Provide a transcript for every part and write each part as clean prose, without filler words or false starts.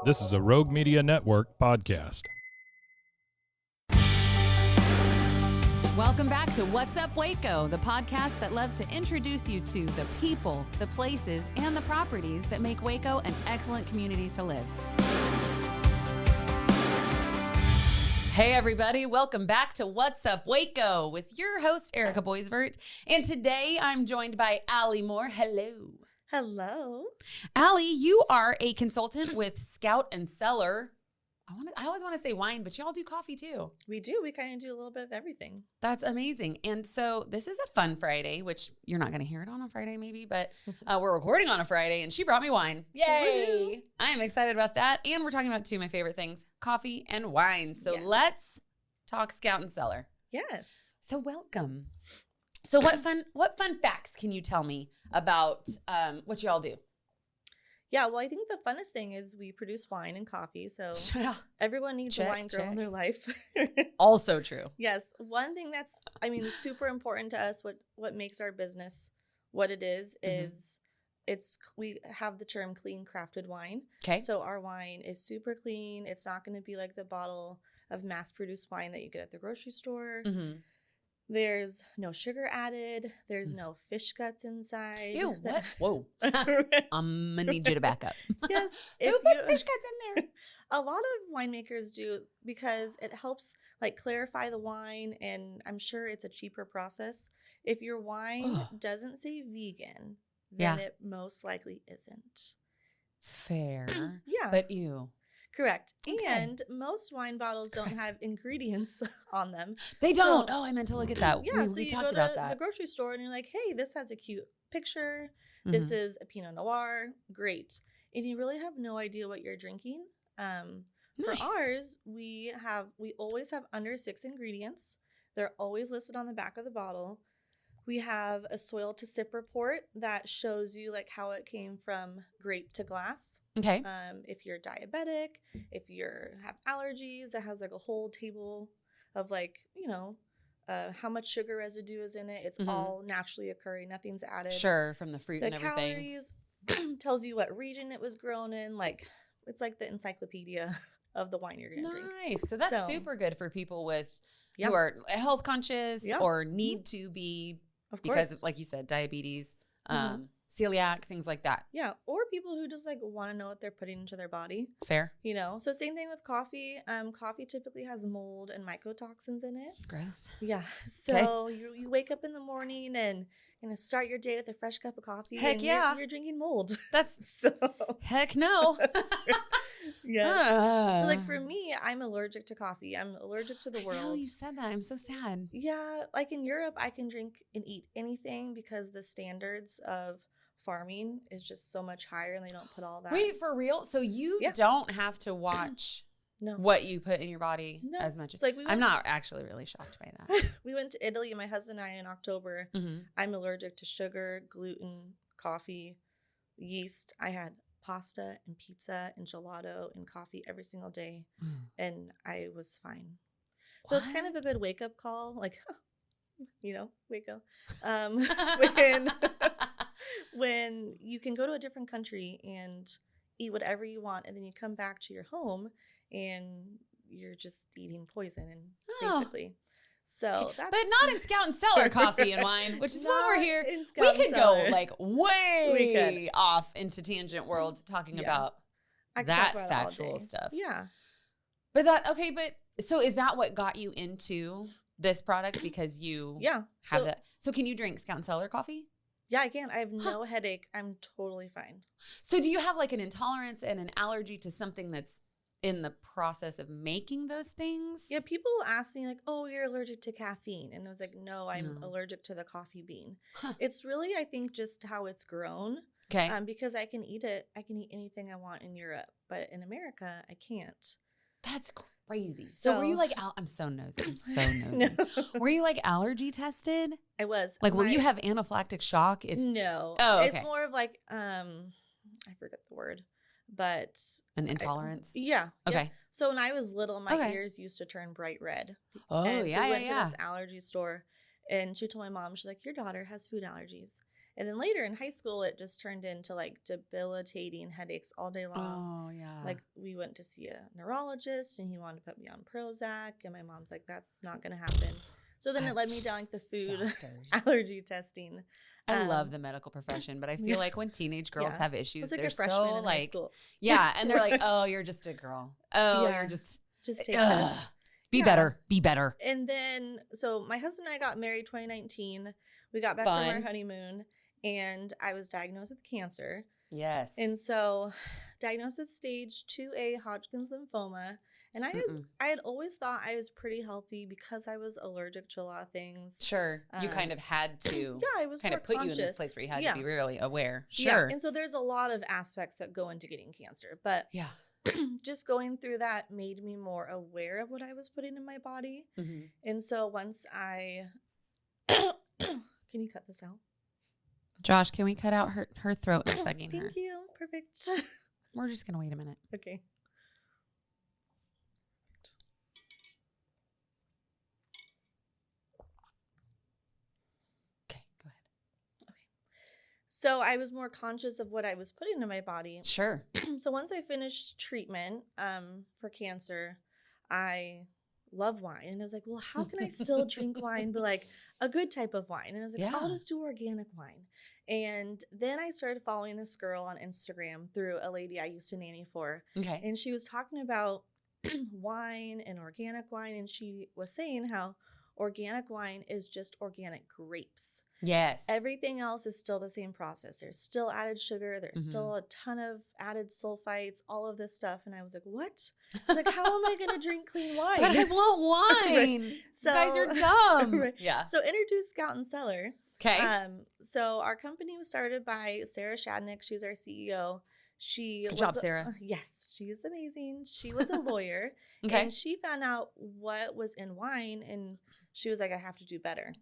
This is a Rogue Media Network podcast. Welcome back to What's Up Waco, the podcast that loves to introduce you to the people, the places, and the properties that make Waco an excellent community to live. Hey everybody, welcome back to What's Up Waco with your host, Erica Boisvert. And today I'm joined by Allie Moore. Hello. Hello. Allie, you are a consultant with Scout Cellar. I always want to say wine, but y'all do coffee too. We do. We kind of do a little bit of everything. That's amazing. And so this is a fun Friday, which you're not going to hear it on a Friday maybe, but we're recording on a Friday and she brought me wine. Yay. I am excited about that. And we're talking about two of my favorite things, coffee and wine. So Let's talk Scout Cellar. Yes. So welcome. So what fun facts can you tell me about what y'all do? Yeah, well, I think the funnest thing is we produce wine and coffee. So everyone needs a wine girl in their life. Also true. Yes. One thing that's, super important to us, what makes our business what it is we have the term clean crafted wine. Okay. So our wine is super clean. It's not going to be like the bottle of mass produced wine that you get at the grocery store. Mm-hmm. There's no sugar added. There's no fish guts inside. Ew, what? Whoa. I'm going to need you to back up. Yes. Who puts fish guts in there? A lot of winemakers do because it helps clarify the wine, and I'm sure it's a cheaper process. If your wine doesn't say vegan, then it most likely isn't. Fair. Yeah. But ew. Correct. Okay. And most wine bottles don't have ingredients on them. They don't. I meant to look at that. Yeah, we talked about that. The grocery store and you're like, hey, this has a cute picture. Mm-hmm. This is a Pinot Noir. Great. And you really have no idea what you're drinking. For ours, we always have under 6 ingredients. They're always listed on the back of the bottle. We have a soil to sip report that shows you how it came from grape to glass. Okay. If you're diabetic, if you have allergies, it has a whole table of how much sugar residue is in it. It's all naturally occurring. Nothing's added. Sure, from the fruit and everything. The calories tells you what region it was grown in. It's like the encyclopedia of the wine you're going to drink. Nice. So that's super good for people who are health conscious or need to be. Of course. Because it's like you said, diabetes, celiac, things like that. Yeah. Or people who just want to know what they're putting into their body. Fair. So same thing with coffee. Coffee typically has mold and mycotoxins in it. Gross. Yeah. So you wake up in the morning and start your day with a fresh cup of coffee. Heck and yeah. You're drinking mold. That's so. Heck no. Yeah. So for me, I'm allergic to coffee. I'm allergic to the world. Oh, you said that. I'm so sad. Yeah. In Europe, I can drink and eat anything because the standards of farming is just so much higher and they don't put all that. Wait, for real? So you don't have to watch what you put in your body as much. I'm not actually really shocked by that. We went to Italy, my husband and I, in October. Mm-hmm. I'm allergic to sugar, gluten, coffee, yeast. I had pasta and pizza and gelato and coffee every single day, and I was fine. So it's kind of a good wake-up call, Waco. When you can go to a different country and eat whatever you want, and then you come back to your home and you're just eating poison, and basically. So that's... But not in Scout Cellar coffee and wine, which is why we're here. We could go way off into tangent world talking about that factual stuff. Yeah. But so is that what got you into this product? Because you have that. So can you drink Scout Cellar coffee? Yeah, I can. I have no headache. I'm totally fine. So do you have an intolerance and an allergy to something that's in the process of making those things? Yeah, people ask me oh, you're allergic to caffeine. And I was no, I'm allergic to the coffee bean. Huh. It's really, I think, just how it's grown. Okay. Because I can eat it. I can eat anything I want in Europe. But in America, I can't. That's crazy. So were you I'm so nosy. I'm so nosy. No. Were you allergy tested? I was. Will you have anaphylactic shock? No. Oh, okay. It's more of I forget the word. But an intolerance? Yeah. Okay. Yeah. So when I was little, my ears used to turn bright red. Oh, and so I went to this allergy store, and she told my mom, she's like, your daughter has food allergies. And then later in high school, it just turned into like debilitating headaches all day long. Oh, yeah. Like we went to see a neurologist and he wanted to put me on Prozac. And my mom's like, that's not going to happen. So then it led me down like the food allergy testing. I love the medical profession, but I feel like when teenage girls have issues, like they're a freshman so in high like, school. and they're like, oh, you're just a girl. Oh, you're just take this. Be better. Be better. And then, so my husband and I got married 2019. We got back from our honeymoon and I was diagnosed with cancer. Yes. And so diagnosed with stage 2A Hodgkin's lymphoma. And I had always thought I was pretty healthy because I was allergic to a lot of things. Sure. You kind of had to I was kind of put conscious. You in this place where you had to be really aware. Sure. Yeah. And so there's a lot of aspects that go into getting cancer. But just going through that made me more aware of what I was putting in my body. And so once I can you cut this out? Josh, can we cut out her throat is bugging her? Thank you. Perfect. We're just gonna wait a minute. Okay. Okay, go ahead. Okay. So I was more conscious of what I was putting in my body. Sure. So once I finished treatment for cancer, I love wine. And I was like, well, how can I still drink wine, but like a good type of wine? And I was like, I'll just do organic wine. And then I started following this girl on Instagram through a lady I used to nanny for. Okay. And she was talking about wine and organic wine. And she was saying how organic wine is just organic grapes. Yes. Everything else is still the same process. There's still added sugar. There's still a ton of added sulfites, all of this stuff. And I was like, what? I was like, how am I going to drink clean wine? But I want wine. Right. So, you guys are dumb. Right. Yeah. So introduce Scout Cellar. Okay. So our company was started by Sarah Shadnick. She's our CEO. Good job, Sarah. Yes, she is amazing. She was a lawyer. Okay. And she found out what was in wine. And she was like, I have to do better.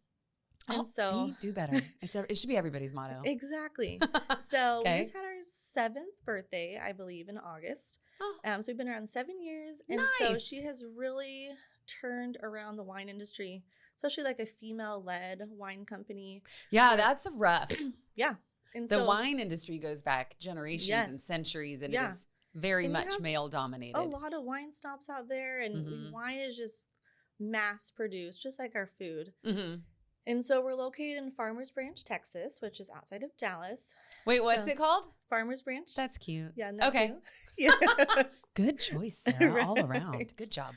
And do better. It should be everybody's motto. Exactly. So we just had our 7th birthday, I believe, in August. So we've been around 7 years. And so she has really turned around the wine industry, especially like a female-led wine company. Yeah, that's rough. Yeah. And the wine industry goes back generations and centuries, and it is very much male-dominated. A lot of wine snobs out there, and wine is just mass-produced, just like our food. And so we're located in Farmers Branch, Texas, which is outside of Dallas. Wait, what's it called? Farmers Branch. That's cute. Yeah. Okay. Yeah. Good choice, Sarah. All around. Right. Good job.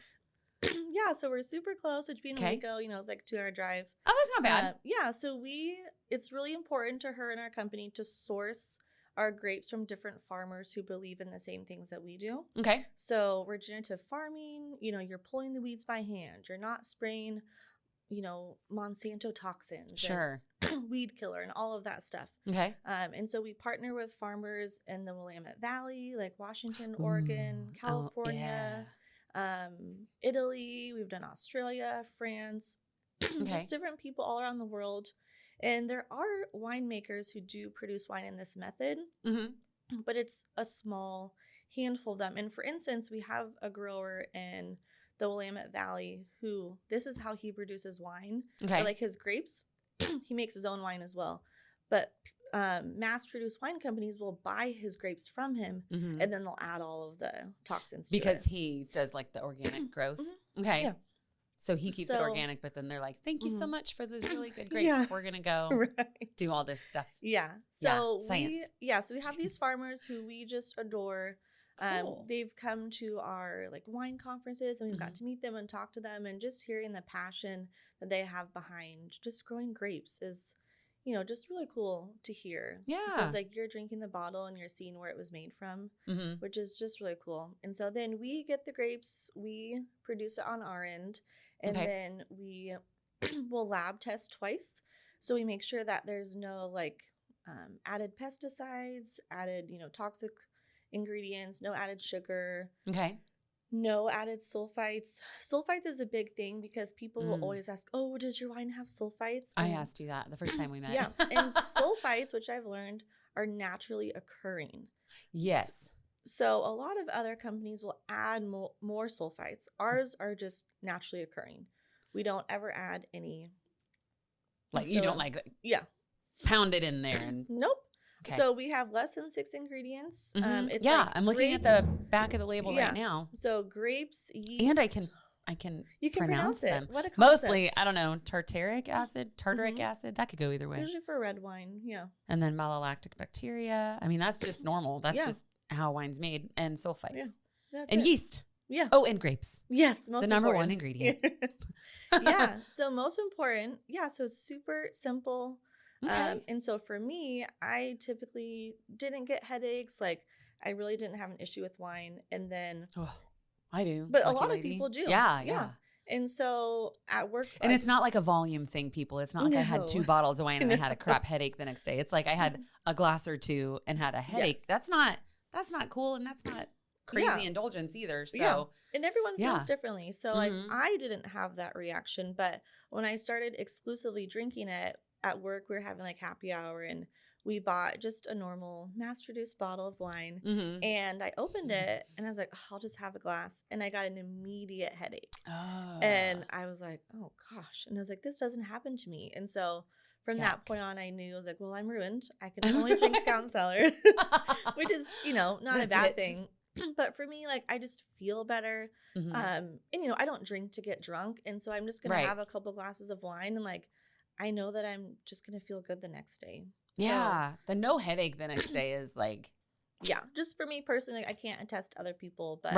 Yeah. So we're super close. Which being Waco, it's like a 2-hour drive. Oh, that's not bad. Yeah. So it's really important to her and our company to source our grapes from different farmers who believe in the same things that we do. Okay. So regenerative farming, you're pulling the weeds by hand. You're not spraying Monsanto toxins, sure, and weed killer and all of that stuff. Okay. And so we partner with farmers in the Willamette Valley, like Washington, Oregon, California, Italy. We've done Australia, France, just different people all around the world. And there are winemakers who do produce wine in this method, but it's a small handful of them. And for instance, we have a grower in the Willamette Valley who this is how he produces wine. Okay. Like his grapes, he makes his own wine as well. But mass-produced wine companies will buy his grapes from him, and then they'll add all of the toxins because to it. He does like the organic growth. Okay. Yeah. So he keeps it organic, but then they're like, thank you so much for those really good grapes. Yeah. We're going to go do all this stuff. Yeah. So we have these farmers who we just adore. Cool. They've come to our like wine conferences, and we've got to meet them and talk to them, and just hearing the passion that they have behind just growing grapes is, just really cool to hear. Yeah. Because like you're drinking the bottle and you're seeing where it was made from, which is just really cool. And so then we get the grapes, we produce it on our end, and then we will lab test twice. So we make sure that there's no like added pesticides, added, toxic ingredients, no added sugar. Okay. No added sulfites. Sulfites is a big thing because people will always ask, oh, does your wine have sulfites? I asked you that the first time we met. Yeah. And sulfites, which I've learned, are naturally occurring. Yes. So a lot of other companies will add more sulfites. Ours are just naturally occurring. We don't ever add any. Like you don't like. Yeah. pound it in there. And Nope. okay. So we have less than 6 ingredients. It's yeah, like I'm looking at the back of the label right now. So grapes, yeast. And I can you can pronounce them. It. What a concept. Mostly, I don't know, tartaric acid. That could go either way. Usually for red wine, yeah. And then malolactic bacteria. I mean, that's just normal. That's just how wine's made. And sulfites. Yeah. That's and it. yeast. Yeah. Oh, and grapes. Yes, the number one ingredient. Yeah. So most important. Yeah. So super simple. Okay. And so for me, I typically didn't get headaches. Like I really didn't have an issue with wine. And then I do. But a lot of people do. Yeah. And so at work. And it's not like a volume thing, people. It's not like I had 2 bottles of wine and I had a crap headache the next day. It's like I had a glass or 2 and had a headache. Yes. That's not cool. And that's not crazy indulgence either. So and everyone feels differently. So like I didn't have that reaction, but when I started exclusively drinking it at work, we were having like happy hour and we bought just a normal mass-produced bottle of wine. And I opened it and I was like, I'll just have a glass. And I got an immediate headache. And I was like, oh gosh. And I was like, this doesn't happen to me. And so from that point on, I knew I was like, well, I'm ruined. I can only drink Scout Cellar, which is, not a bad thing. But for me, like, I just feel better. And, I don't drink to get drunk. And so I'm just going to have a couple glasses of wine. And like, I know that I'm just going to feel good the next day. Yeah. The no headache the next day is like. Yeah. Just for me personally, like, I can't attest to other people, but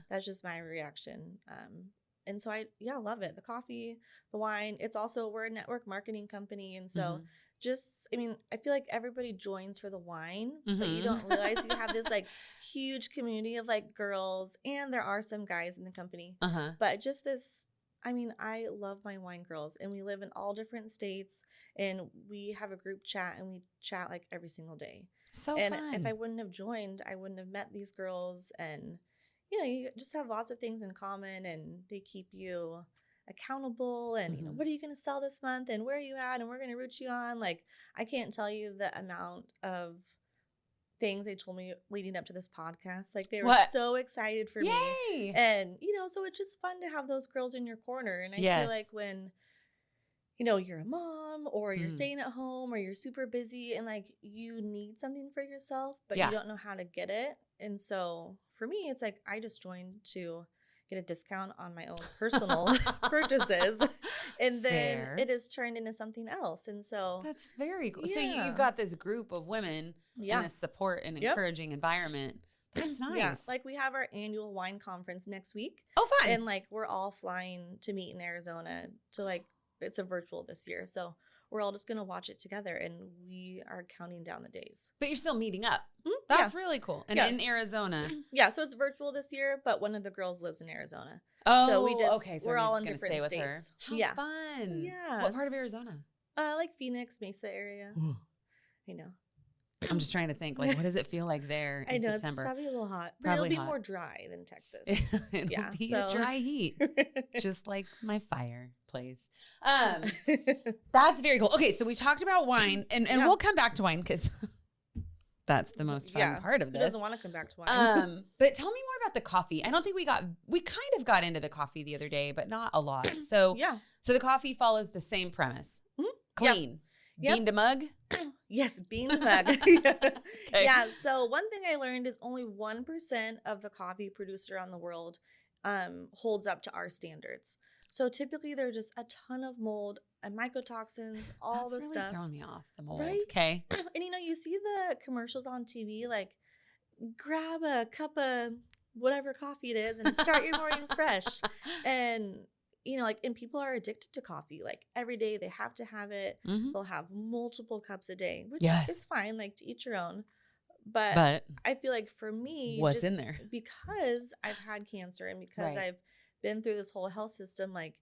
that's just my reaction. And so I love it. The coffee, the wine. It's also, we're a network marketing company. And so I feel like everybody joins for the wine, but you don't realize you have this like huge community of like girls, and there are some guys in the company, but just this, I love my wine girls, and we live in all different states, and we have a group chat, and we chat like every single day. So and fun. If I wouldn't have joined, I wouldn't have met these girls, and you just have lots of things in common, and they keep you accountable, and what are you going to sell this month, and where are you at, and we're going to root you on. Like, I can't tell you the amount of things they told me leading up to this podcast. Like, they were so excited for me, and so it's just fun to have those girls in your corner. And I feel like when you're a mom, or you're staying at home, or you're super busy, and like you need something for yourself, but you don't know how to get it. And so for me, it's like I just joined to get a discount on my own personal purchases, and then it has turned into something else. And so that's very cool. So you've got this group of women in a support and encouraging environment. That's nice. Yeah, like we have our annual wine conference next week. Oh, fun. And like we're all flying to meet in Arizona to like, it's a virtual this year. So we're all just going to watch it together, and we are counting down the days. But you're still meeting up. That's really cool. And in Arizona. Yeah, so it's virtual this year, but one of the girls lives in Arizona. Oh, so we're all all in different states. With her. How fun. So, yeah. What part of Arizona? Like Phoenix, Mesa area. I know. I'm just trying to think, like, what does it feel like there in September? It's probably a little hot. But it'll be more dry than Texas. It'll be a dry heat, just like my fireplace. That's very cool. Okay, so we've talked about wine, and we'll come back to wine because that's the most fun part of this. Who doesn't want to come back to wine? But tell me more about the coffee. I don't think we kind of got into the coffee the other day, but not a lot. So so the coffee follows the same premise. Clean. Yep. Bean to mug? Yes, bean to mug. Yeah, so one thing I learned is only 1% of the coffee produced around the world holds up to our standards. So typically there's just a ton of mold and mycotoxins, all the stuff. That's really throwing me off, the mold. Right? Okay. And you see the commercials on TV, like, grab a cup of whatever coffee it is and start your morning fresh. And and people are addicted to coffee. Like, every day they have to have it. They'll have multiple cups a day, which is fine, like, to each your own. But I feel like for me, what's in there? Because I've had cancer, and because I've been through this whole health system, like,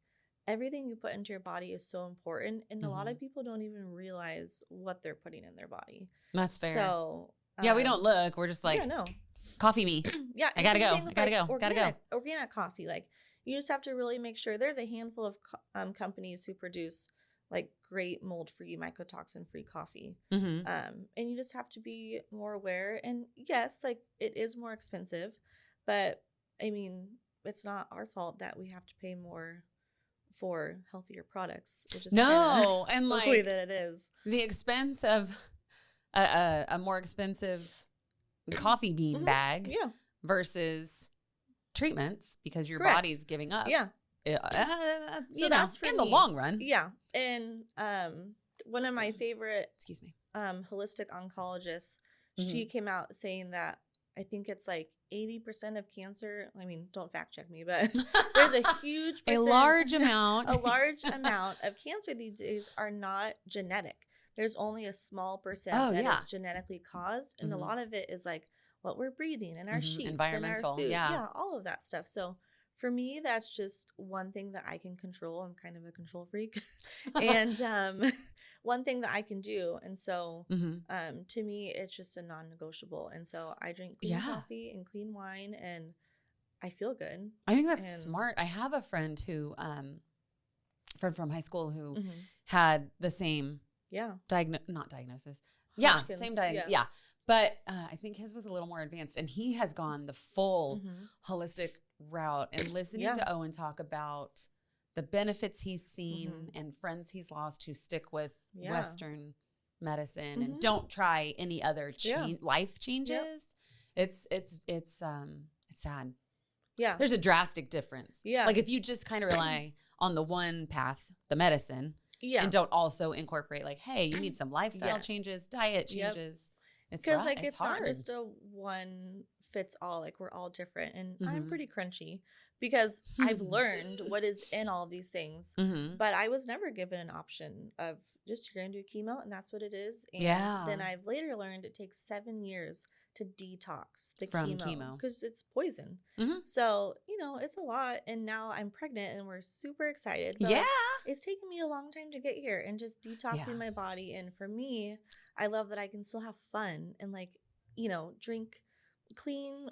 everything you put into your body is so important. And a lot of people don't even realize what they're putting in their body. That's fair. So we don't look. We're just like, coffee me. Yeah. I gotta go. Organic coffee. Like, you just have to really make sure. There's a handful of companies who produce like great mold-free, mycotoxin-free coffee. And you just have to be more aware. And yes, like, it is more expensive, but I mean, it's not our fault that we have to pay more for healthier products. It just no, and the like way that it is. the expense of a more expensive coffee bean bag Yeah. versus treatments because your Correct. body's giving up. Yeah. So that's for in the me. long run. Yeah. And one of my favorite Excuse me. holistic oncologists, she came out saying that I think it's like 80% of cancer. I mean, don't fact check me, but there's a huge a large amount of cancer these days are not genetic. There's only a small percent that is genetically caused. And a lot of it is like what we're breathing and our sheets environmental, and our food. yeah, all of that stuff. So for me, that's just one thing that I can control. I'm kind of a control freak. And one thing that I can do. And so to me, it's just a non-negotiable. And so I drink clean coffee and clean wine and I feel good. I think that's smart. I have a friend who, friend from high school who had the same not diagnosis. Hodgkin's, Same diagnosis. Yeah. But I think his was a little more advanced and he has gone the full holistic route and listening to Owen talk about the benefits he's seen and friends he's lost who stick with Western medicine and don't try any other life changes. It's sad. Yeah. There's a drastic difference. Yeah. Like if you just kind of rely on the one path, the medicine, and don't also incorporate like, hey, you need some lifestyle changes, diet changes. Because like it's not just a one fits all. Like we're all different, and I'm pretty crunchy because I've learned what is in all these things. But I was never given an option of just you're gonna do chemo and that's what it is. And then I've later learned it takes 7 years to detox the chemo because it's poison. So it's a lot. And now I'm pregnant and we're super excited. But it's taken me a long time to get here and just detoxing my body. And for me, I love that I can still have fun and like drink clean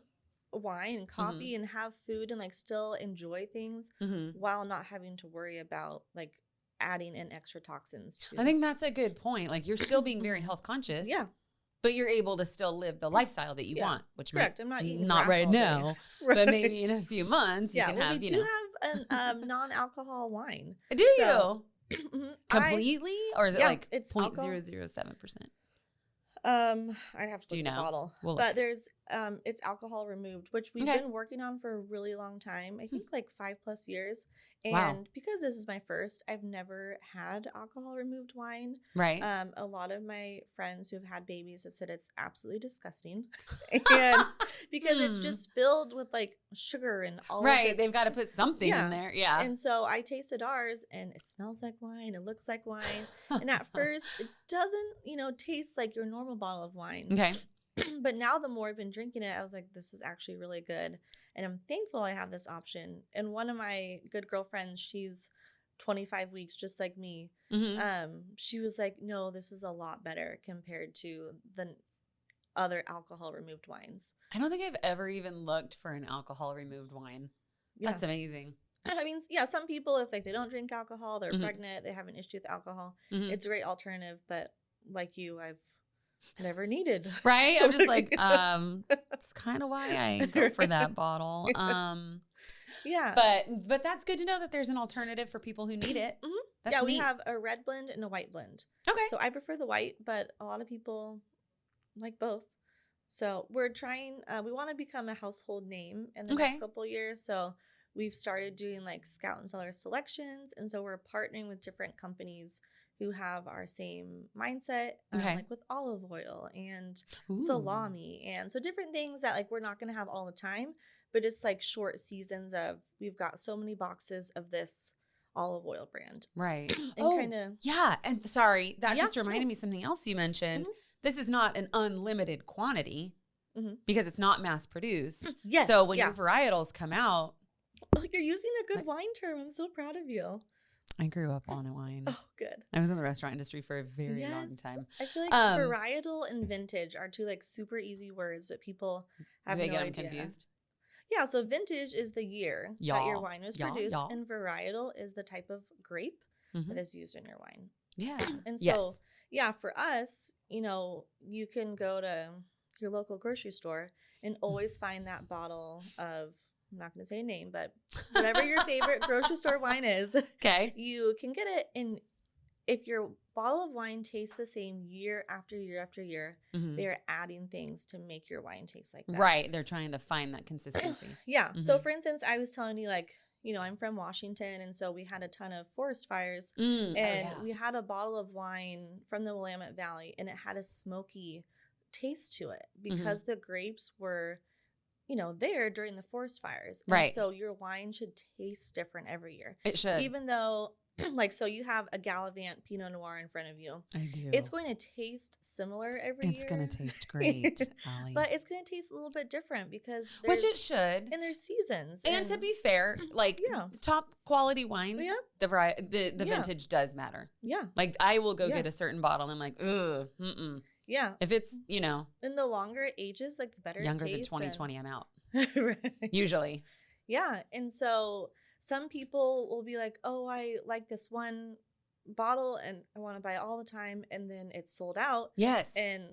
wine and coffee and have food and like still enjoy things while not having to worry about like adding in extra toxins. I think that's a good point. Like you're still being very health conscious. Yeah. But you're able to still live the lifestyle that you want, which I'm not eating not grass right all day. now, but maybe in a few months you can have, we do have a non-alcohol wine. Do you? Completely? Or is it like it's 0.007%? I'd have to look at the bottle. But there's it's alcohol removed, which we've been working on for a really long time. I think like 5+ years. And because this is my first, I've never had alcohol removed wine. Right. A lot of my friends who have had babies have said it's absolutely disgusting. And because it's just filled with like sugar and all of this. They've got to put something in there. Yeah. And so I tasted ours and it smells like wine. It looks like wine. And at first it doesn't, taste like your normal bottle of wine. Okay. But now the more I've been drinking it, I was like, this is actually really good. And I'm thankful I have this option. And one of my good girlfriends, she's 25 weeks, just like me. She was like, no, this is a lot better compared to the other alcohol removed wines. I don't think I've ever even looked for an alcohol removed wine. That's amazing. I mean, some people, if like they don't drink alcohol, they're pregnant, they have an issue with alcohol. It's a great alternative. But like you, I've never needed. Right? I'm just like, it's kind of why I go for that bottle. But that's good to know that there's an alternative for people who need it. That's we have a red blend and a white blend. Okay. So I prefer the white, but a lot of people like both. So we're trying, we want to become a household name in the next couple of years. So we've started doing like Scout Cellar selections. And so we're partnering with different companies who have our same mindset, like with olive oil and salami. And so different things that like we're not going to have all the time, but just like short seasons of we've got so many boxes of this olive oil brand. Right. And And sorry, that just reminded me something else you mentioned. This is not an unlimited quantity because it's not mass produced. Yes. So when your varietals come out. Like you're using a good wine term. I'm so proud of you. I grew up on a wine. Oh, good. I was in the restaurant industry for a very long time. I feel like varietal and vintage are two like super easy words, but people have no idea. Do they get them confused? Yeah, so vintage is the year that your wine was produced, and varietal is the type of grape that is used in your wine. Yeah. And so, for us, you can go to your local grocery store and always find that bottle of I'm not going to say a name, but whatever your favorite grocery store wine is, Okay. you can get it in. If your bottle of wine tastes the same year after year after year, they're adding things to make your wine taste like that. Right. They're trying to find that consistency. Yeah. So for instance, I was telling you, like, you know, I'm from Washington, and so we had a ton of forest fires, and we had a bottle of wine from the Willamette Valley, and it had a smoky taste to it because the grapes were, you know, there during the forest fires. And right. so your wine should taste different every year. It should. Even though, like, so you have a Gallivant Pinot Noir in front of you. I do. It's going to taste similar every year. It's going to taste great, Allie. But it's going to taste a little bit different because which it should. And there's seasons. And to be fair, like top quality wines, the vintage does matter. Yeah. Like I will go get a certain bottle and I'm like, ugh, yeah. If it's, you know. And the longer it ages, like the better younger it tastes. Younger than 2020, I'm out. Right. Usually. Yeah. And so some people will be like, oh, I like this one bottle and I want to buy it all the time. And then it's sold out. Yes. And,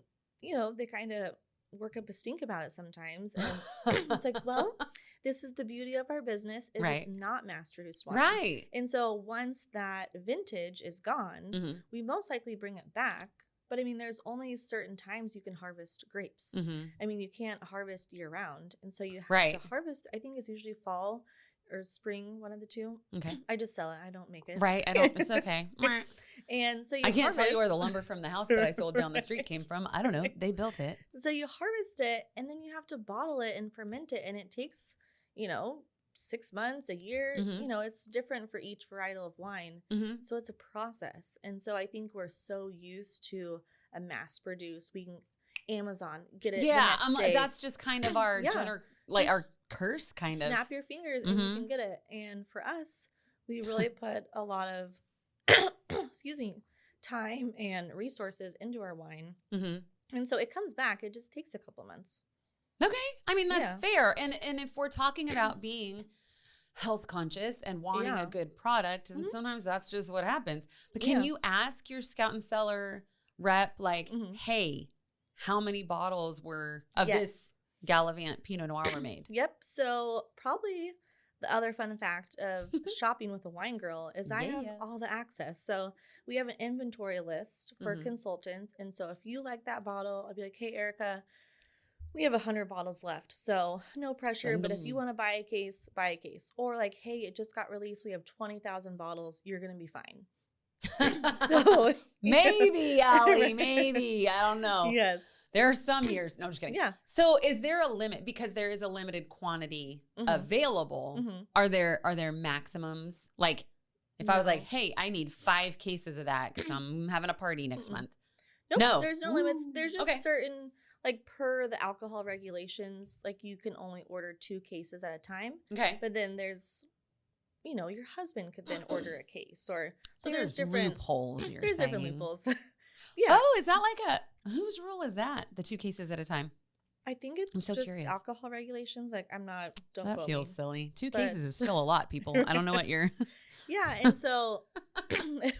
you know, they kind of work up a stink about it sometimes. And it's like, well, this is the beauty of our business is it's not mass-produced wine. Right. And so once that vintage is gone, we most likely bring it back. But I mean, there's only certain times you can harvest grapes. I mean, you can't harvest year round. And so you have to harvest, I think it's usually fall or spring, one of the two. Okay. I just sell it. I don't make it. Right. I don't. It's okay. And so I can't tell you where the lumber from the house that I sold down the street came from. I don't know. They built it. So you harvest it and then you have to bottle it and ferment it. And it takes, you know, 6 months, a year, you know, it's different for each varietal of wine. So it's a process. And so I think we're so used to a mass produce. We can Amazon get it. Yeah. That's just kind of our like our curse kind of. Snap your fingers and you can get it. And for us, we really put a lot of, excuse me, time and resources into our wine. And so it comes back. It just takes a couple months. Okay. I mean, that's fair. And if we're talking about being health conscious and wanting a good product, and sometimes that's just what happens. But can you ask your Scout and Cellar rep, like, hey, how many bottles were of this Gallivant Pinot Noir were made? Yep. So probably the other fun fact of shopping with a wine girl is I have all the access. So we have an inventory list for consultants. And so if you like that bottle, I'll be like, hey, Erica, we have 100 bottles left. So no pressure. But if you want to buy a case, buy a case. Or like, hey, it just got released. We have 20,000 bottles. You're going to be fine. So maybe, Allie, maybe. I don't know. Yes. There are some years. No, I'm just kidding. Yeah. So is there a limit? Because there is a limited quantity available. Are there maximums? Like if I was like, hey, I need 5 cases of that because I'm having a party next month. No, there's no limits. There's just certain, like per the alcohol regulations, like you can only order 2 cases at a time. Okay. But then there's, you know, your husband could then order a case or so there's different loopholes. There's different loopholes. Yeah. Oh, is that like whose rule is that? The 2 cases at a time? I think it's just curious. Alcohol regulations. Like that feels silly. 2 cases is still a lot, people. I don't know what you're. Yeah. And so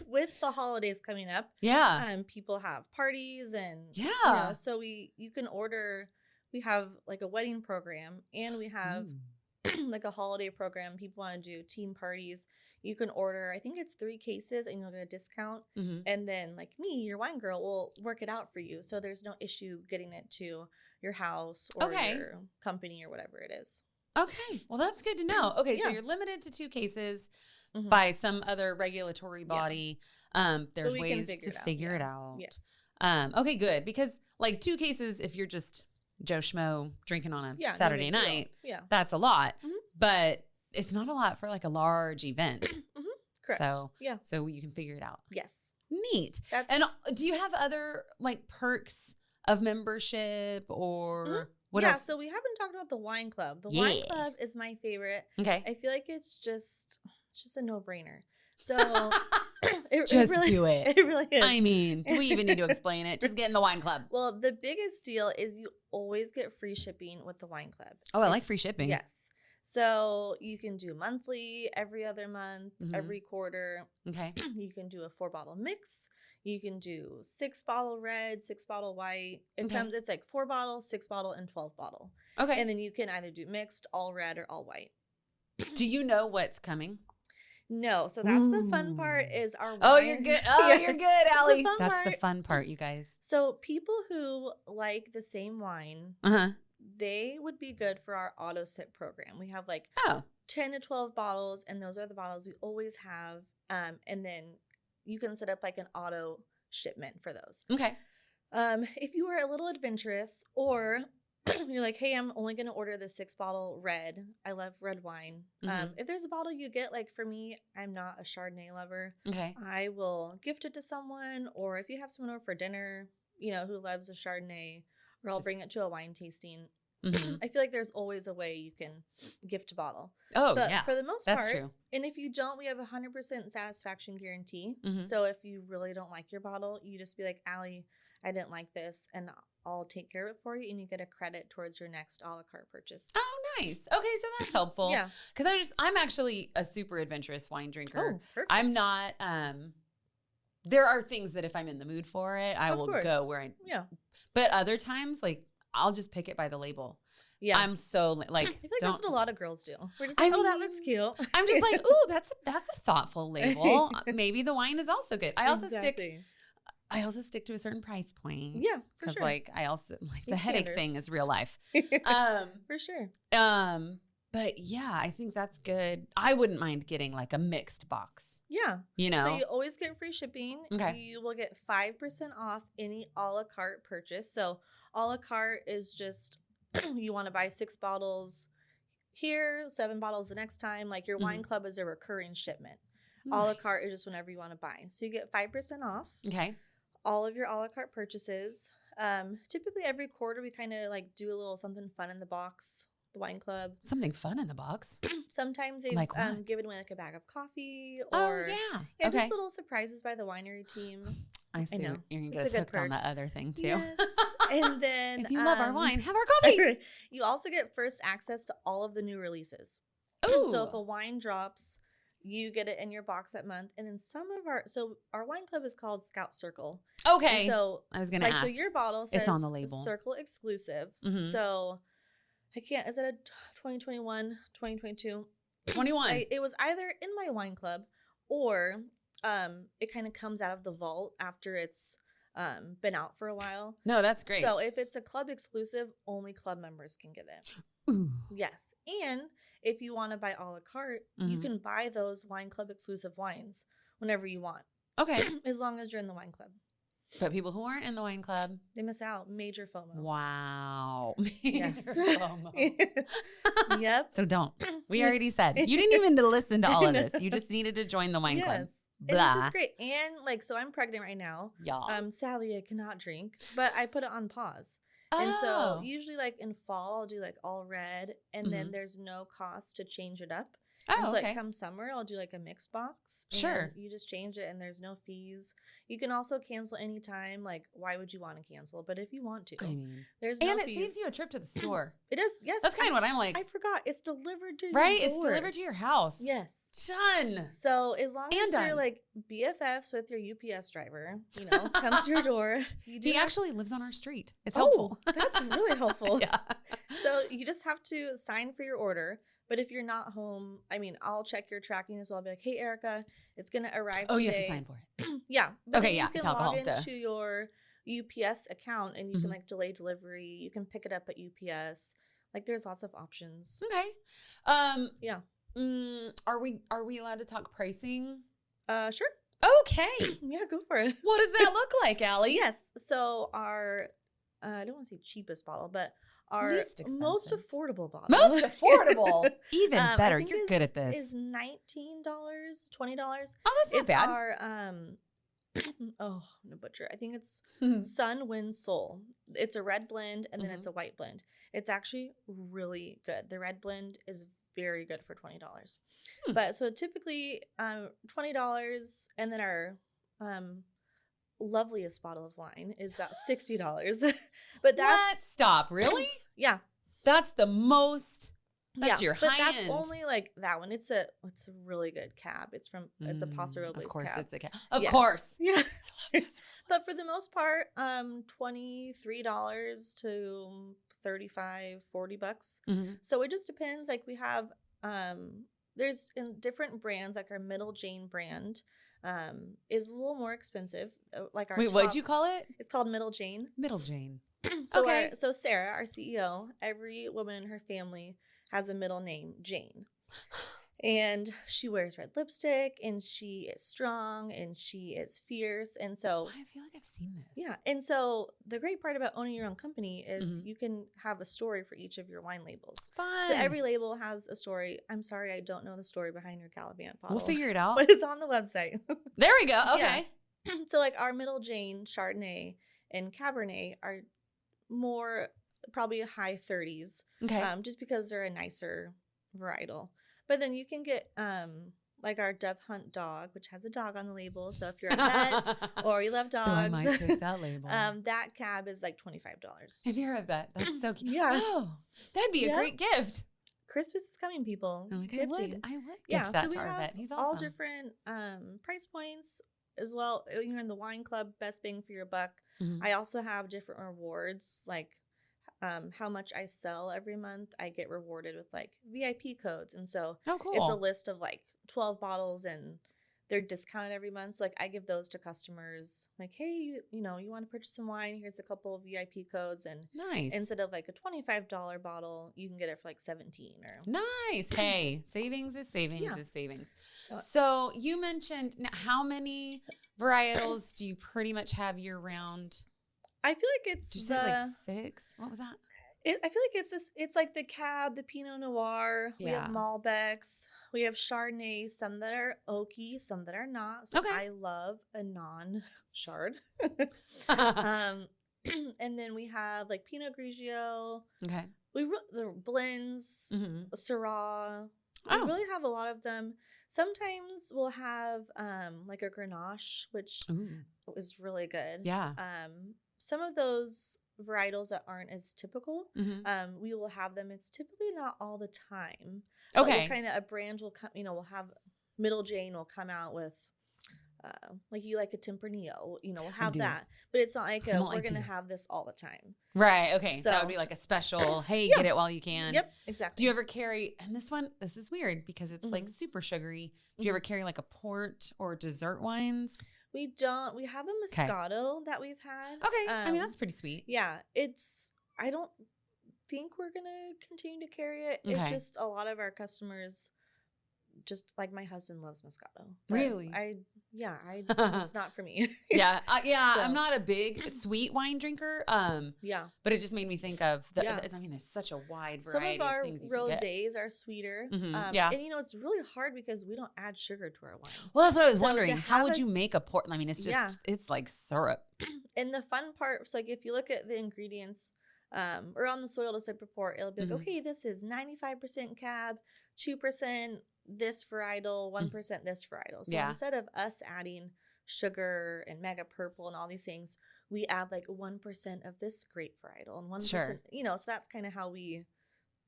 with the holidays coming up, people have parties and, you know, so you can order, we have like a wedding program and we have like a holiday program. People want to do team parties. You can order, I think it's 3 cases and you'll get a discount. And then like me, your wine girl will work it out for you. So there's no issue getting it to your house or your company or whatever it is. Okay. Well, that's good to know. Okay. So you're limited to 2 cases by some other regulatory body. There's ways to figure it out. Yes. Okay, good. Because like 2 cases, if you're just Joe Schmo drinking on a Saturday night, that's a lot. But it's not a lot for like a large event. Correct. So you can figure it out. Yes. Neat. And do you have other like perks of membership or what else? So we haven't talked about the wine club. The wine club is my favorite. Okay. I feel like it's just a no-brainer. So it really, do it. It really is. I mean, do we even need to explain it? Just get in the wine club. Well, the biggest deal is you always get free shipping with the wine club. Oh, I like free shipping. Yes. So you can do monthly, every other month, every quarter. Okay. You can do a 4-bottle mix. You can do 6-bottle red, 6-bottle white. It's like 4-bottle, 6-bottle, and 12-bottle. Okay. And then you can either do mixed, all red, or all white. Do you know what's coming? No. So that's the fun part is our wine. Oh, you're good. Oh, you're good, Allie. That's the fun part, you guys. So people who like the same wine, they would be good for our auto sip program. We have like 10 to 12 bottles, and those are the bottles we always have. And then you can set up like an auto shipment for those. Okay. If you are a little adventurous, or you're like, hey, I'm only going to order the 6-bottle red. I love red wine. If there's a bottle you get, like for me, I'm not a Chardonnay lover. Okay. I will gift it to someone, or if you have someone over for dinner, who loves a Chardonnay, or I'll bring it to a wine tasting. I feel like there's always a way you can gift a bottle. Oh, but yeah. for the most That's part, true. and if you don't, we have 100% satisfaction guarantee. So if you really don't like your bottle, you just be like, Allie, I didn't like this, and I'll take care of it for you, and you get a credit towards your next a la carte purchase. Oh, nice. Okay, so that's helpful. Yeah. Because I'm actually a super adventurous wine drinker. Oh, perfect. I'm not, there are things that if I'm in the mood for it, I will go where but other times, like, I'll just pick it by the label. Yeah. I'm so, like, I feel like that's what a lot of girls do. We're just like, that looks cute. I'm just like, ooh, that's a thoughtful label. Maybe the wine is also good. I also stick to a certain price point. Yeah, for sure. Like I also the headache thing is real life. For sure. But yeah, I think that's good. I wouldn't mind getting like a mixed box. Yeah. So you always get free shipping. Okay. You will get 5% off any a la carte purchase. So a la carte is just you want to buy 6 bottles here, 7 bottles the next time. Like your wine club is a recurring shipment. Nice. A la carte is just whenever you want to buy. So you get 5% off. Okay. All of your a la carte purchases. Typically every quarter we kind of like do a little something fun in the box, the wine club. Something fun in the box? Sometimes they've like given away like a bag of coffee or okay. just little surprises by the winery team. I see. You're going to get us hooked on that other thing too. Yes. And then if you love our wine, have our coffee. You also get first access to all of the new releases. Ooh. So if a wine drops, you get it in your box that month. And then our wine club is called Scout Circle. Okay. And so I was going to ask. So your bottle says it's on the label. Circle exclusive. So is it a 2021, 2022? 21. It was either in my wine club or it kind of comes out of the vault after it's been out for a while. No, that's great. So if it's a club exclusive, only club members can get it. Ooh. Yes. And if you want to buy a la carte, you can buy those wine club exclusive wines whenever you want. Okay. As long as you're in the wine club. But people who aren't in the wine club, they miss out. Major FOMO. Wow. Yes. FOMO. Yep. So don't. We already said. You didn't even listen to all of this. You just needed to join the wine club. Blah. And it's just great. And so I'm pregnant right now. Yeah. Sadly, I cannot drink, but I put it on pause. Oh. And so usually in fall, I'll do all red, and then there's no cost to change it up. Oh, and so okay. come summer, I'll do a mix box. Sure. You just change it and there's no fees. You can also cancel anytime. Why would you want to cancel? But if you want to, there's no fees. And it saves you a trip to the store. It is, yes. That's kind of what I'm like. I forgot. It's delivered to your Right? door. It's delivered to your house. Yes. Done. So as long as you're BFFs with your UPS driver, comes to your door. He actually lives on our street. It's helpful. That's really helpful. Yeah. So you just have to sign for your order. But if you're not home, I'll check your tracking as well. I'll be like, hey, Erica, it's going to arrive today. Oh, you have to sign for it. Yeah. Okay, yeah. You can log into your UPS account and you can delay delivery. You can pick it up at UPS. There's lots of options. Okay. Yeah. Are we allowed to talk pricing? Sure. Okay. Yeah, go for it. What does that look like, Allie? Yes. So our, I don't want to say cheapest bottle, but our most affordable bottle. Most affordable. Even better. You're good at this. Is $19, $20. Oh, that's not bad. Our I'm gonna butcher. I think it's Sun, Wind, Soul. It's a red blend and then it's a white blend. It's actually really good. The red blend is very good for $20. But so typically $20, and then our loveliest bottle of wine is about $60. But that's Stop. Really? Yeah. That's the most That's your but high that's end. only like that one. It's a really good cab. It's a Paso Robles Of course, cab. it's a cab. Of Yes. course. Yeah. But for the most part, $23 to $35, $40. Mm-hmm. So it just depends. Like we have there's in different brands, like our Middle Jane brand is a little more expensive. Like our Wait, what'd you call it? It's called Middle Jane. Middle Jane. So Okay. so Sarah, our CEO, every woman in her family has a middle name, Jane. And she wears red lipstick, and she is strong, and she is fierce. And so I feel like I've seen this. yeah. And so the great part about owning your own company is you can have a story for each of your wine labels. Fun. So every label has a story. I'm sorry, I don't know the story behind your Caliban bottle. We'll figure it out. But it's on the website. There we go. Okay. Yeah. So like our Middle Jane, Chardonnay, and Cabernet are more probably high 30s. Okay. Just because they're a nicer varietal. But then you can get like our Dove Hunt dog, which has a dog on the label. So if you're a vet or you love dogs, So I might take that label. that cab is like $25. If you're a vet, that's so cute. Yeah. Oh, that'd be a great gift. Christmas is coming, people. I'm like, I Gifting. would gift that to our vet. He's awesome. All different price points as well. You're in the wine club, best bang for your buck. Mhm. I also have different rewards, like how much I sell every month. I get rewarded with like VIP codes. And so Oh, cool. it's a list of like 12 bottles and they're discounted every month. So like I give those to customers like, hey, you want to purchase some wine. Here's a couple of VIP codes. And Nice. instead of like a $25 bottle, you can get it for like 17 or Nice. Hey, savings is savings is savings. So, So you mentioned how many varietals do you pretty much have year round? I feel like it's Did you say like 6? What was that? I feel like it's like the Cab, the Pinot Noir. We have Malbecs. We have Chardonnay, some that are oaky, some that are not. So I love a non-chard. And then we have like Pinot Grigio. Okay. The blends, Syrah. Oh. We really have a lot of them. Sometimes we'll have like a Grenache, which is really good. Yeah. Some of those varietals that aren't as typical, we will have them. It's typically not all the time. Okay. Kind of a brand will come, we'll have Middle Jane will come out with like you like a Tempranillo, we'll have that. But it's not like we're going to have this all the time. Right. Okay. So that would So- be like a special, hey, get it while you can. Yep, exactly. Do you ever carry, and this is weird because it's like super sugary. Do you ever carry like a port or dessert wines? We don't. We have a Moscato that we've had. Okay. I mean, that's pretty sweet. Yeah. I don't think we're going to continue to carry it. Okay. It's just a lot of our customers, just like my husband loves Moscato. Really? It's not for me. Yeah. So. So- I'm not a big sweet wine drinker. Yeah. But it just made me think of, I mean, there's such a wide variety Some of our things you can get. rosés are sweeter. Yeah. And it's really hard because we don't add sugar to our wine. Well, that's what I was So wondering. to How have would you us- make a port? I mean, it's just, it's like syrup. And the fun part is like if you look at the ingredients or on the soil to sip report, it'll be like, okay, this is 95% Cab, 2% this varietal, 1% this varietal. So instead of us adding sugar and mega purple and all these things, we add like 1% of this grape varietal and 1%, so that's kind of how we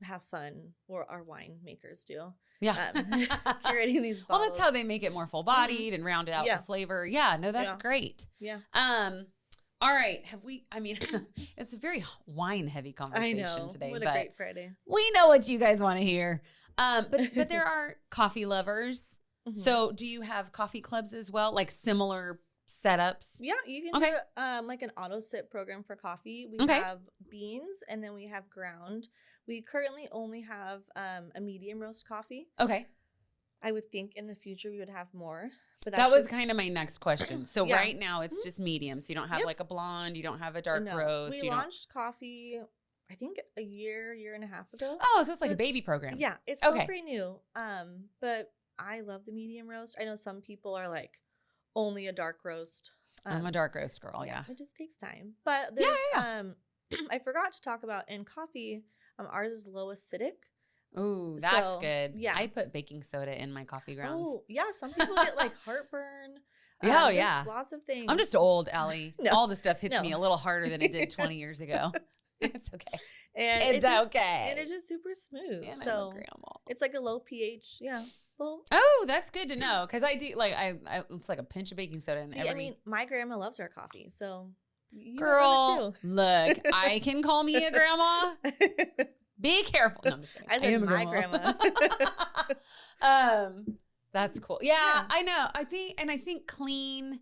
have fun, or our wine makers do. Yeah. Curating these bottles. Well, that's how they make it more full bodied and round out the flavor. Yeah. No, that's great. Yeah. All right. It's a very wine heavy conversation today. What a but great Friday. we know what you guys want to hear. But there are coffee lovers. So do you have coffee clubs as well? Like similar setups? Yeah, you can do like an auto sip program for coffee. We have beans and then we have ground. We currently only have a medium roast coffee. Okay. I would think in the future we would have more. But that was kind of my next question. So right now it's just medium. So you don't have like a blonde, you don't have a dark roast. We launched coffee, I think a year and a half ago. Oh, so it's like a baby program. Yeah, it's still pretty new. But I love the medium roast. I know some people are like only a dark roast. I'm a dark roast girl, yeah. It just takes time. But there's I forgot to talk about in coffee, ours is low acidic. Ooh, that's So, good. yeah. I put baking soda in my coffee grounds. Oh, yeah. Some people get like heartburn. Oh, there's yeah. Lots of things. I'm just old, Allie. No. All the stuff hits No. me a little harder than it did 20 years ago. It's okay. And It's okay. And it's just super smooth. And so I'm a grandma. it's like a low pH. Yeah. Well. Oh, that's good to know. Because I do like I it's like a pinch of baking soda in every. I mean, my grandma loves her coffee, so you Girl, love it too. look, I can call me a grandma. Be careful. No, I'm just kidding. I said am a my grandma. That's cool. Yeah, I know. I think clean.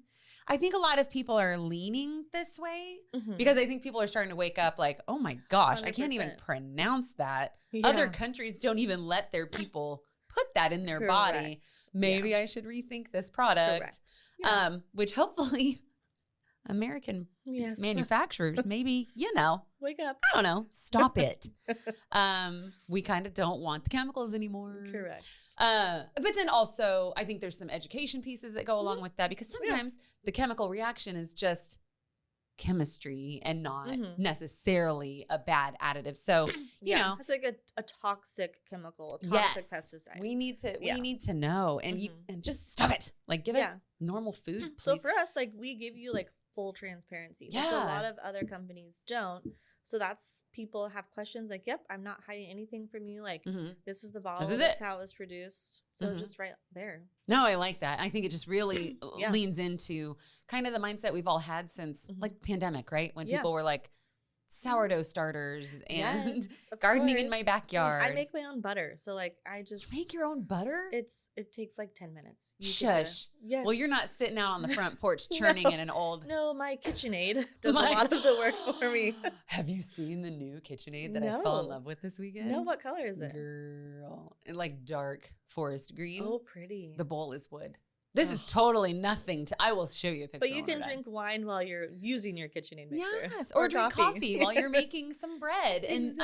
I think a lot of people are leaning this way because I think people are starting to wake up like, oh my gosh, 100%. I can't even pronounce that. Yeah. Other countries don't even let their people put that in their body. Maybe I should rethink this product. Yeah. Which hopefully American manufacturers, maybe, wake up. I don't know. Stop it. We kind of don't want the chemicals anymore. Correct. But then also, I think there's some education pieces that go along with that because sometimes the chemical reaction is just chemistry and not necessarily a bad additive. So, you know, it's like a toxic chemical, a toxic pesticide. We need to know and and just stop it. Like give us normal food. Please. So for us, like we give you like full transparency. Like a lot of other companies don't. So that's people have questions like, yep, I'm not hiding anything from you. Like this is the bottle, this is how it was produced. So just right there. No, I like that. I think it just really leans into kind of the mindset we've all had since like pandemic, right? When people were like sourdough starters and gardening in my backyard. I make my own butter. So like I just make your own butter? It takes like 10 minutes. Shush. Yes. Well, you're not sitting out on the front porch churning in an old. No, my KitchenAid does a lot of the work for me. Have you seen the new KitchenAid that I fell in love with this weekend? No, what color is it? Girl, like dark forest green. Oh, pretty. The bowl is wood. This is totally nothing to. I will show you a picture. But you can drink wine while you're using your KitchenAid mixer. Yes, or drink coffee while you're making some bread, and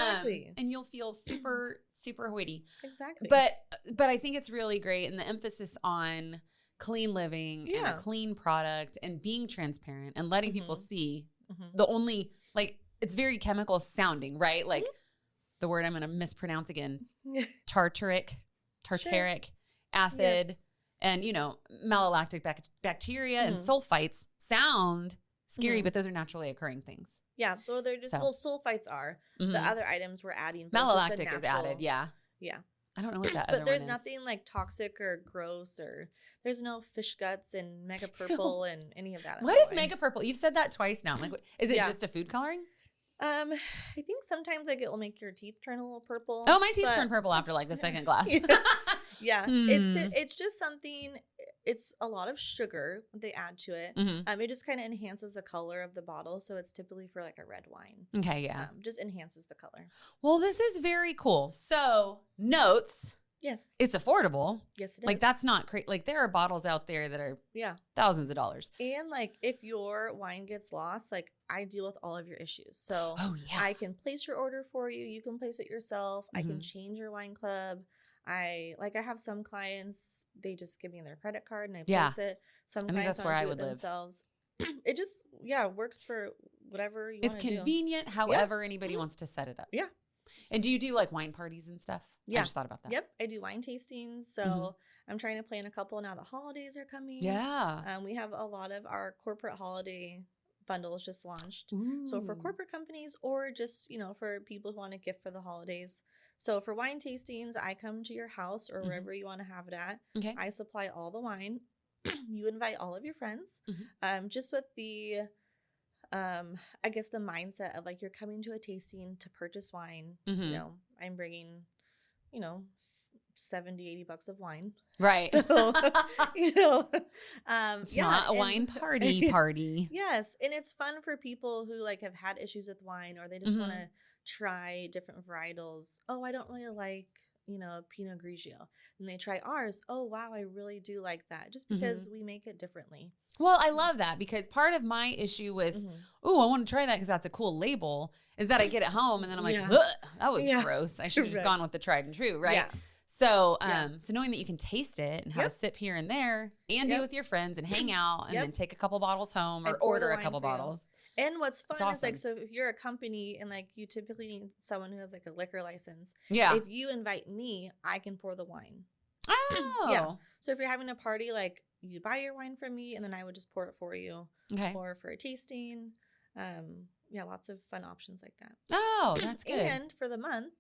and you'll feel super witty. Exactly. But I think it's really great, and the emphasis on clean living and a clean product and being transparent and letting people see the only like it's very chemical sounding, right? Like the word I'm going to mispronounce again, tartaric acid. Yes. And, malolactic bacteria and sulfites sound scary, but those are naturally occurring things. Yeah. So they're just, sulfites are. The other items we're adding. Malolactic is added, yeah. Yeah. I don't know what that other one is. But there's nothing like toxic or gross or there's no fish guts and mega purple and any of that. What is mega purple? You've said that twice now. Like, is it just a food coloring? I think sometimes like it will make your teeth turn a little purple. Oh, my teeth turn purple after like the second glass. Yeah. It's just something. It's a lot of sugar they add to it. It just kind of enhances the color of the bottle, so it's typically for like a red wine. Okay, yeah. Just enhances the color. Well, this is very cool. So notes. Yes. It's affordable. Yes, it is. Like that's not crazy. Like there are bottles out there that are thousands of dollars. And like if your wine gets lost, like I deal with all of your issues. So I can place your order for you. You can place it yourself. I can change your wine club. I have some clients, they just give me their credit card and I place it. Some clients that's where I would live themselves. It just works for whatever you want to do. It's convenient however anybody wants to set it up. Yeah. And do you do like wine parties and stuff? Yeah. I just thought about that. Yep. I do wine tastings. So I'm trying to plan a couple now. The holidays are coming. Yeah. We have a lot of our corporate holiday bundles just launched. Ooh. So for corporate companies or just, for people who want to gift for the holidays. So for wine tastings, I come to your house or wherever you want to have it at. Okay. I supply all the wine. You invite all of your friends. Just with the I guess the mindset of like you're coming to a tasting to purchase wine. I'm bringing, $70-$80 of wine. Right. So, it's not a wine party. Yes. And it's fun for people who like have had issues with wine or they just want to try different varietals. Oh, I don't really like, Pinot Grigio. And they try ours. Oh, wow, I really do like that. Just because we make it differently. Well, I love that because part of my issue with, I want to try that because that's a cool label, is that I get it home and then I'm like, that was gross. I should have just gone with the tried and true, right? Yeah. So, so knowing that you can taste it and have a sip here and there and be with your friends and hang out and then take a couple bottles home or order a couple bottles. And what's fun is like, so if you're a company and like you typically need someone who has like a liquor license. Yeah. If you invite me, I can pour the wine. Oh. Yeah. So if you're having a party, like you buy your wine from me and then I would just pour it for you. Okay. Or for a tasting. lots of fun options like that. Oh, that's good. And for the month,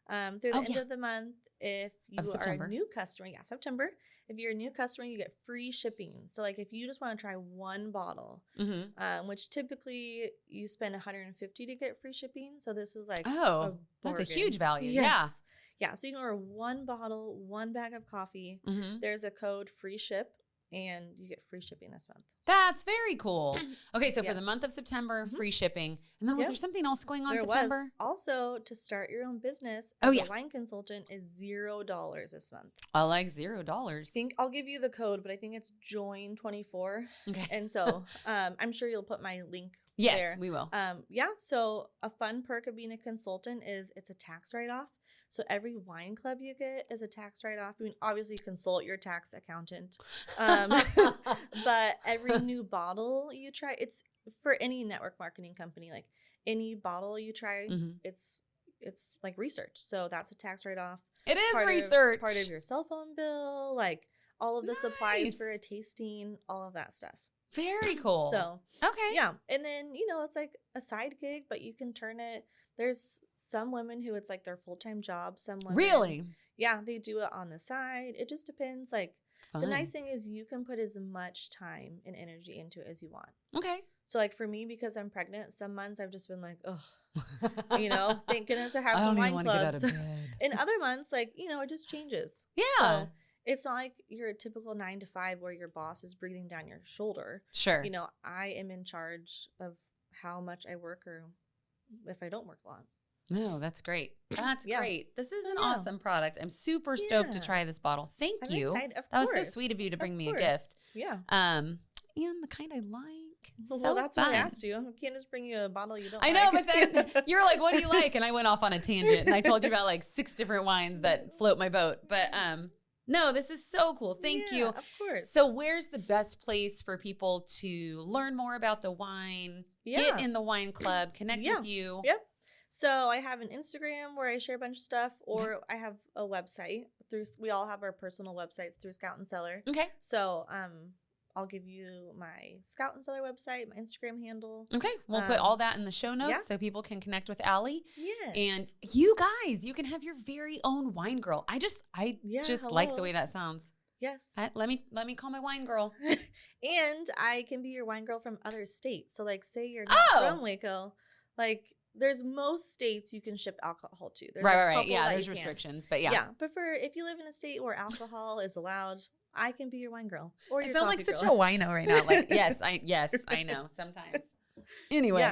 through the end of the month, if you are a new customer, September, if you're a new customer, you get free shipping. So like if you just want to try one bottle, which typically you spend $150 to get free shipping. So this is like that's a huge value. Yes. Yeah. So you can order one bottle, one bag of coffee. There's a code free ship, and you get free shipping this month. That's very cool. Okay, so for the month of September, free shipping. And then was there something else going on in September? Also, to start your own business as a wine consultant is $0 this month. I like $0. I'll give you the code, but I think it's join24. Okay. And so I'm sure you'll put my link there. Yes, we will. So a fun perk of being a consultant is it's a tax write-off. So every wine club you get is a tax write-off. I mean, obviously consult your tax accountant. But every new bottle you try, it's for any network marketing company, like any bottle you try, it's like research. So that's a tax write-off. It is research. Part of your cell phone bill, like all of the supplies for a tasting, all of that stuff. Very cool. So, okay. Yeah. And then, it's like a side gig, but you can turn it. There's some women who it's like their full-time job. Some women. Really? Yeah. They do it on the side. It just depends. Like Fun. The nice thing is you can put as much time and energy into it as you want. Okay. So like for me, because I'm pregnant, some months I've just been like, oh, thank goodness I have some wine clubs. Get out of bed. In other months, like, it just changes. Yeah. So it's not like you're a typical 9 to 5 where your boss is breathing down your shoulder. Sure. I am in charge of how much I work or if I don't work a lot. No, that's great. That's great. This is an awesome product. I'm super stoked to try this bottle. Thank you. That was so sweet of you to bring me a gift. Yeah. And the kind I like. Well, that's why I asked you. I can't just bring you a bottle you don't like. I know, but then you were like, what do you like? And I went off on a tangent and I told you about like 6 different wines that float my boat. But no, this is so cool. Thank you. Of course. So where's the best place for people to learn more about the wine, get in the wine club, connect with you? Yep. So I have an Instagram where I share a bunch of stuff, or I have a website. We all have our personal websites through Scout Cellar. Okay. So I'll give you my Scout Cellar website, my Instagram handle. Okay. We'll put all that in the show notes so people can connect with Allie. Yes. And you guys, you can have your very own wine girl. I just like the way that sounds. Yes. Let me call my wine girl. And I can be your wine girl from other states. So like say you're not from Waco, like there's most states you can ship alcohol to. There's right. Yeah, there's restrictions, but yeah. Yeah, but if you live in a state where alcohol is allowed, I can be your wine girl. Or your I sound like girl. such a wino right now. Like yes, I know sometimes. Anyway,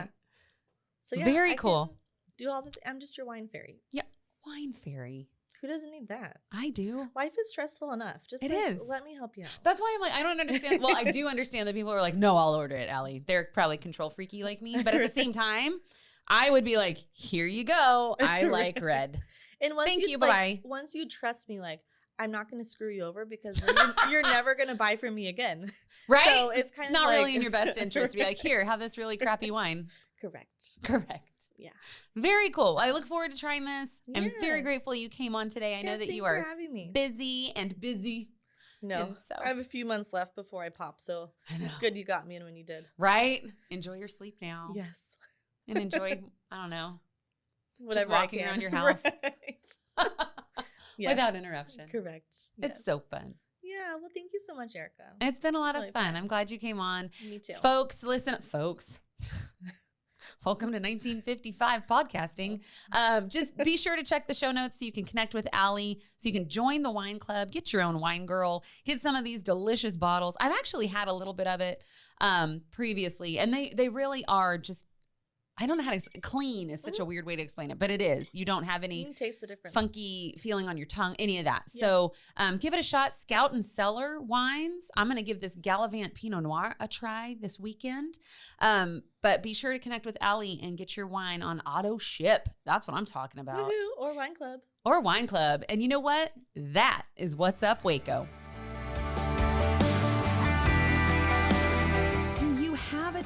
so very cool. Do all this. I'm just your wine fairy. Yeah, wine fairy. Who doesn't need that? I do. Life is stressful enough. Just let me help you out. That's why I'm like, I don't understand. Well, I do understand that people are like, no, I'll order it, Allie. They're probably control freaky like me, but at the same time, I would be like, here you go. I like red. And Thank you. Bye. Once you trust me, like, I'm not going to screw you over because you're never going to buy from me again. Right. So it's not really in your best interest to be like, here, have this really crappy wine. Correct. Yeah. Very cool. I look forward to trying this. Yes. I'm very grateful you came on today. I know that you are having me. busy. No, so I have a few months left before I pop, so it's good you got me in when you did. Right? Enjoy your sleep now. Yes. And enjoy, I don't know, whatever just walking around your house. Right. Without interruption. Correct. It's so fun. Yeah, well, thank you so much, Erica. It's been a lot of fun. I'm glad you came on. Me too. Folks, listen. Welcome to 1955 podcasting. Just be sure to check the show notes so you can connect with Allie, so you can join the wine club, get your own wine girl, get some of these delicious bottles. I've actually had a little bit of it previously, and they really are just, I don't know how to explain. Clean is such a weird way to explain it, but it is. You don't have any taste the difference. Funky feeling on your tongue, any of that. Yeah. So give it a shot. Scout Cellar wines. I'm going to give this Gallivant Pinot Noir a try this weekend. But be sure to connect with Allie and get your wine on auto ship. That's what I'm talking about. Woo-hoo. Or wine club. Or wine club. And you know what? That is what's up, Waco.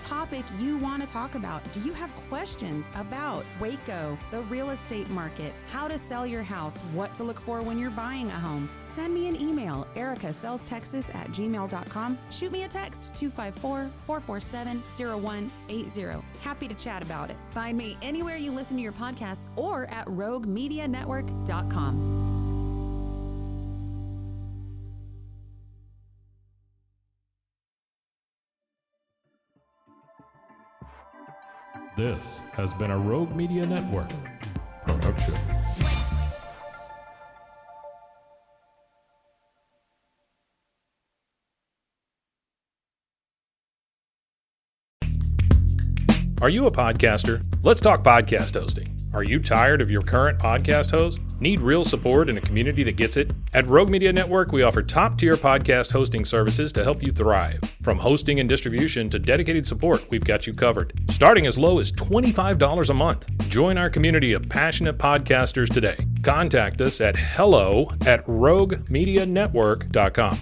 Topic topic you want to talk about? Do you have questions about Waco, the real estate market, how to sell your house, what to look for when you're buying a home? Send me an email, ericasellstexas@gmail.com. Shoot me a text, 254-447-0180. Happy to chat about it. Find me anywhere you listen to your podcasts or at roguemedianetwork.com. This has been a Rogue Media Network production. Are you a podcaster? Let's talk podcast hosting. Are you tired of your current podcast host? Need real support and a community that gets it? At Rogue Media Network, we offer top-tier podcast hosting services to help you thrive. From hosting and distribution to dedicated support, we've got you covered. Starting as low as $25 a month. Join our community of passionate podcasters today. Contact us at hello@roguemedianetwork.com.